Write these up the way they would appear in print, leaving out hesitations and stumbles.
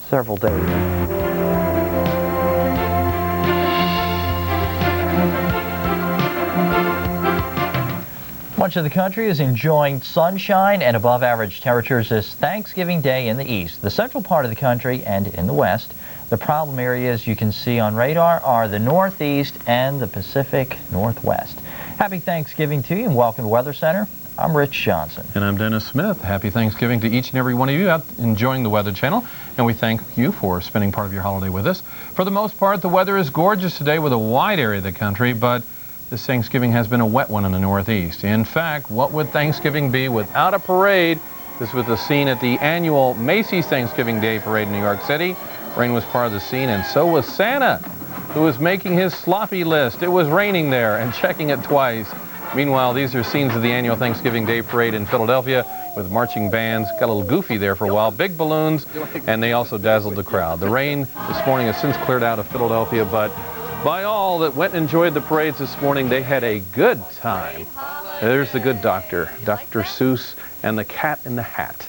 several days. Much of the country is enjoying sunshine and above average temperatures this Thanksgiving Day in the east, the central part of the country, and in the west. The problem areas you can see on radar are the northeast and the Pacific Northwest. Happy Thanksgiving to you and welcome to Weather Center. I'm Rich Johnson. And I'm Dennis Smith. Happy Thanksgiving to each and every one of you out enjoying the Weather Channel. And we thank you for spending part of your holiday with us. For the most part, the weather is gorgeous today with a wide area of the country, but this Thanksgiving has been a wet one in the Northeast. In fact, what would Thanksgiving be without a parade? This was the scene at the annual Macy's Thanksgiving Day Parade in New York City. Rain was part of the scene, and so was Santa, who was making his sloppy list. It was raining there and checking it twice. Meanwhile, these are scenes of the annual Thanksgiving Day Parade in Philadelphia with marching bands. Got a little goofy there for a while. Big balloons, and they also dazzled the crowd. The rain this morning has since cleared out of Philadelphia, but by all that went and enjoyed the parades this morning, they had a good time. There's the good doctor, Dr. Seuss, and the Cat in the Hat.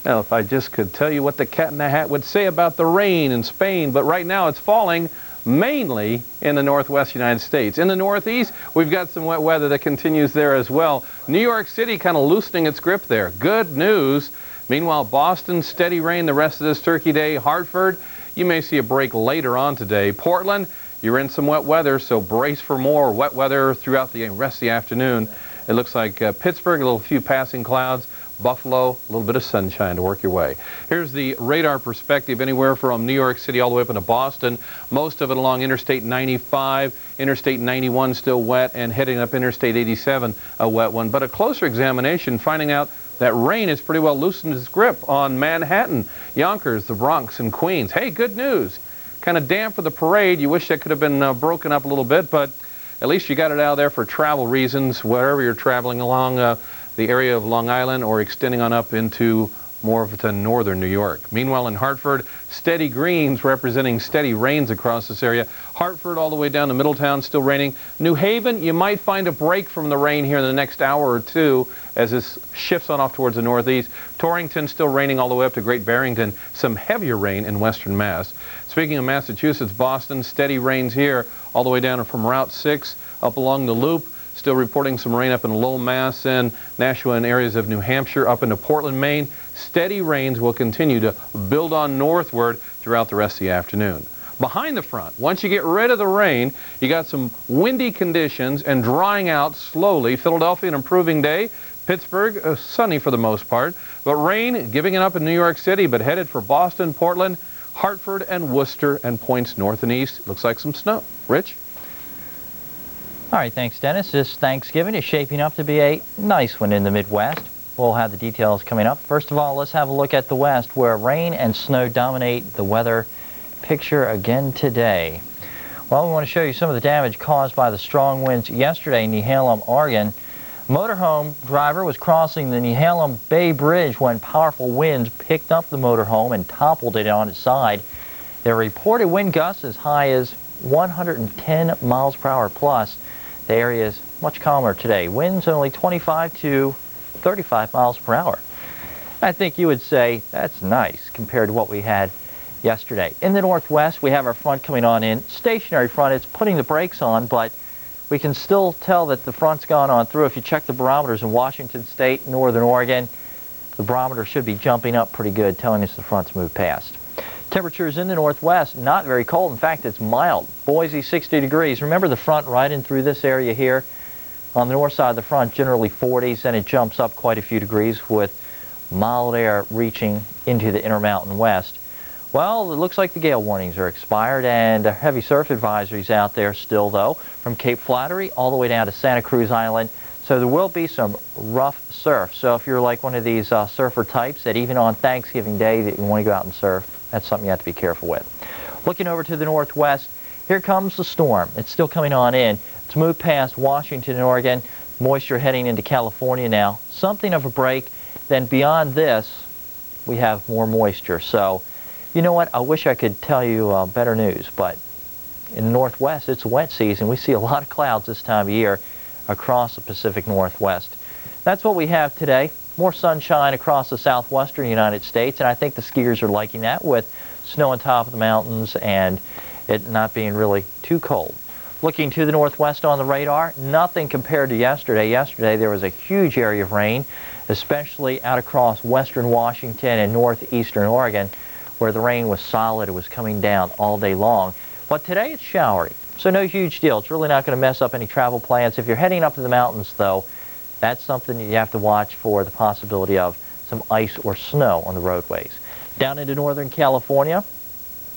Well, if I just could tell you what the Cat in the Hat would say about the rain in Spain, but right now it's falling mainly in the northwest United States. In the northeast, we've got some wet weather that continues there as well. New York City kind of loosening its grip there. Good news. Meanwhile, Boston, steady rain the rest of this Turkey Day. Hartford, you may see a break later on today. Portland, you're in some wet weather, so brace for more wet weather throughout the rest of the afternoon. It looks like Pittsburgh, a few passing clouds. Buffalo, a little bit of sunshine to work your way. Here's the radar perspective anywhere from New York City all the way up into Boston. Most of it along Interstate 95, Interstate 91 still wet, and heading up Interstate 87, a wet one. But a closer examination finding out that rain has pretty well loosened its grip on Manhattan, Yonkers, the Bronx, and Queens. Hey, good news. Kind of damp for the parade. You wish that could have been broken up a little bit, but at least you got it out of there for travel reasons, wherever you're traveling along the area of Long Island or extending on up into more of to northern New York. Meanwhile, in Hartford, steady greens representing steady rains across this area. Hartford all the way down to Middletown, still raining. New Haven, you might find a break from the rain here in the next hour or two as this shifts on off towards the northeast. Torrington still raining all the way up to Great Barrington. Some heavier rain in western Mass. Speaking of Massachusetts, Boston, steady rains here all the way down from Route 6 up along the Loop. Still reporting some rain up in Lowell, Mass, and Nashua and areas of New Hampshire, up into Portland, Maine. Steady rains will continue to build on northward throughout the rest of the afternoon. Behind the front, once you get rid of the rain, you got some windy conditions and drying out slowly. Philadelphia, an improving day. Pittsburgh, sunny for the most part. But rain giving it up in New York City, but headed for Boston, Portland, Hartford, and Worcester, and points north and east. Looks like some snow. Rich? All right, thanks, Dennis. This Thanksgiving is shaping up to be a nice one in the Midwest. We'll have the details coming up. First of all, let's have a look at the West, where rain and snow dominate the weather picture again today. Well, we want to show you some of the damage caused by the strong winds yesterday in Nehalem, Oregon. A motorhome driver was crossing the Nehalem Bay Bridge when powerful winds picked up the motorhome and toppled it on its side. There are reported wind gusts as high as 110 miles per hour plus. The area is much calmer today. Winds only 25 to 35 miles per hour. I think you would say that's nice compared to what we had yesterday. In the northwest, we have our front coming on in. Stationary front, it's putting the brakes on, but we can still tell that the front's gone on through. If you check the barometers in Washington State, Northern Oregon, the barometer should be jumping up pretty good, telling us the front's moved past. Temperatures in the northwest, not very cold. In fact, it's mild. Boise, 60 degrees. Remember the front riding through this area here? On the north side of the front, generally 40s, and it jumps up quite a few degrees with mild air reaching into the Intermountain West. Well, it looks like the gale warnings are expired, and heavy surf advisories out there still, though, from Cape Flattery all the way down to Santa Cruz Island. So there will be some rough surf. So if you're like one of these surfer types that even on Thanksgiving Day that you want to go out and surf, that's something you have to be careful with. Looking over to the northwest, here comes the storm. It's still coming on in. It's moved past Washington and Oregon. Moisture heading into California now. Something of a break. Then beyond this, we have more moisture. So, you know what? I wish I could tell you better news, but in the northwest, it's a wet season. We see a lot of clouds this time of year across the Pacific Northwest. That's what we have today. more sunshine across the southwestern United States, and I think the skiers are liking that with snow on top of the mountains and it not being really too cold. Looking to the northwest on the radar, nothing compared to yesterday. Yesterday there was a huge area of rain, especially out across western Washington and northeastern Oregon, where the rain was solid. It was coming down all day long. But today it's showery, so no huge deal. It's really not going to mess up any travel plans. If you're heading up to the mountains, though, that's something you have to watch for the possibility of some ice or snow on the roadways. Down into northern California,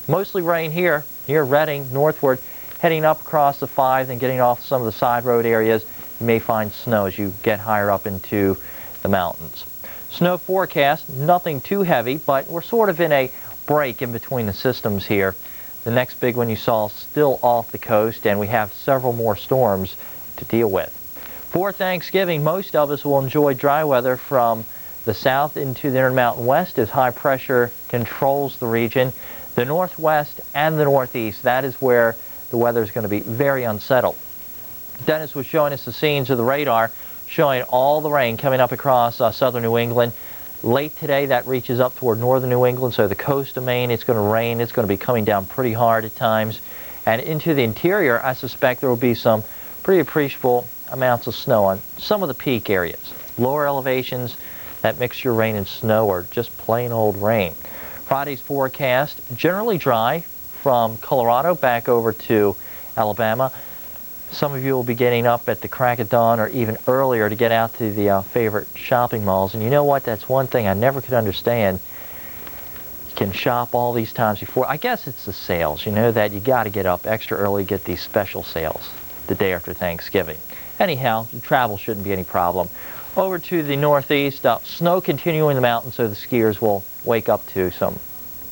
mostly rain here, near Redding, northward. Heading up across the 5 and getting off some of the side road areas, you may find snow as you get higher up into the mountains. Snow forecast, nothing too heavy, but we're sort of in a break in between the systems here. The next big one you saw still off the coast, and we have several more storms to deal with. For Thanksgiving, most of us will enjoy dry weather from the south into the Intermountain West as high pressure controls the region. The northwest and the northeast, that is where the weather is going to be very unsettled. Dennis was showing us the scenes of the radar, showing all the rain coming up across southern New England. Late today, that reaches up toward northern New England, so the coast of Maine, it's going to rain. It's going to be coming down pretty hard at times. And into the interior, I suspect there will be some pretty appreciable amounts of snow on some of the peak areas. Lower elevations, that mixture of rain and snow, or just plain old rain. Friday's forecast, generally dry from Colorado back over to Alabama. Some of you will be getting up at the crack of dawn or even earlier to get out to the favorite shopping malls. And you know what? That's one thing I never could understand. You can shop all these times before. I guess it's the sales. You know that you got to get up extra early to get these special sales the day after Thanksgiving. Anyhow, travel shouldn't be any problem. Over to the northeast, snow continuing in the mountains, so the skiers will wake up to some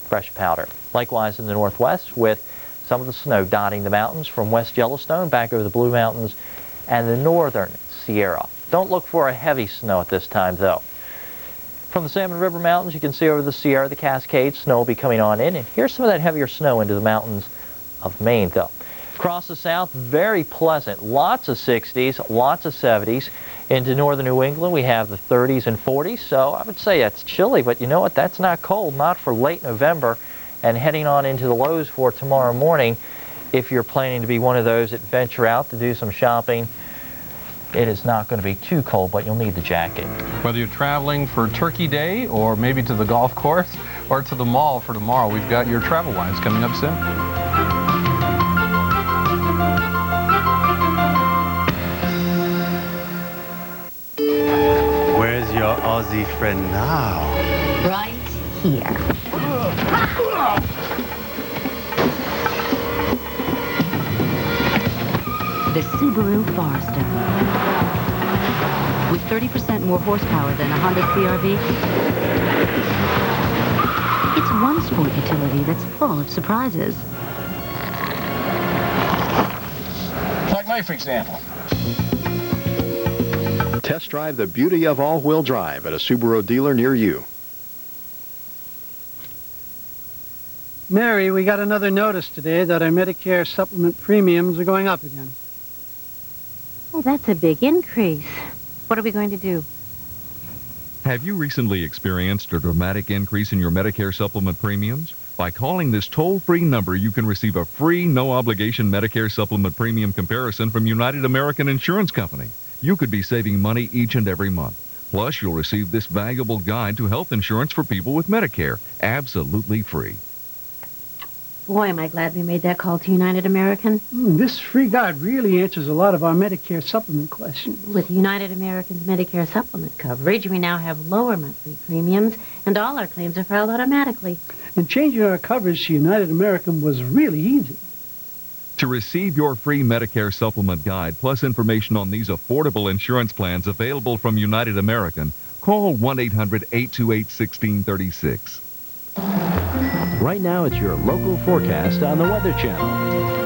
fresh powder. Likewise in the northwest, with some of the snow dotting the mountains from West Yellowstone back over the Blue Mountains and the northern Sierra. Don't look for a heavy snow at this time, though. From the Salmon River Mountains, you can see over the Sierra, the Cascades, snow will be coming on in. And here's some of that heavier snow into the mountains of Maine, though. Across the south, very pleasant. Lots of 60s, lots of 70s. Into northern New England, we have the 30s and 40s, so I would say it's chilly, but you know what? That's not cold, not for late November. And heading on into the lows for tomorrow morning, if you're planning to be one of those that venture out to do some shopping, it is not going to be too cold, but you'll need the jacket. Whether you're traveling for Turkey Day or maybe to the golf course or to the mall for tomorrow, we've got your travel lines coming up soon. Where's your Aussie friend now? Right here. The Subaru Forester. With 30% more horsepower than a Honda CR-V, it's one sport utility that's full of surprises. Like me, for example. Test drive the beauty of all-wheel drive at a Subaru dealer near you. Mary, we got another notice today that our Medicare supplement premiums are going up again. Oh, that's a big increase. What are we going to do? Have you recently experienced a dramatic increase in your Medicare supplement premiums? By calling this toll-free number, you can receive a free, no-obligation Medicare supplement premium comparison from United American Insurance Company. You could be saving money each and every month. Plus, you'll receive this valuable guide to health insurance for people with Medicare, absolutely free. Boy, am I glad we made that call to United American. This free guide really answers a lot of our Medicare supplement questions. With United American's Medicare supplement coverage, we now have lower monthly premiums, and all our claims are filed automatically. And changing our coverage to United American was really easy. To receive your free Medicare supplement guide, plus information on these affordable insurance plans available from United American, call 1-800-828-1636. Right now, it's your local forecast on the Weather Channel.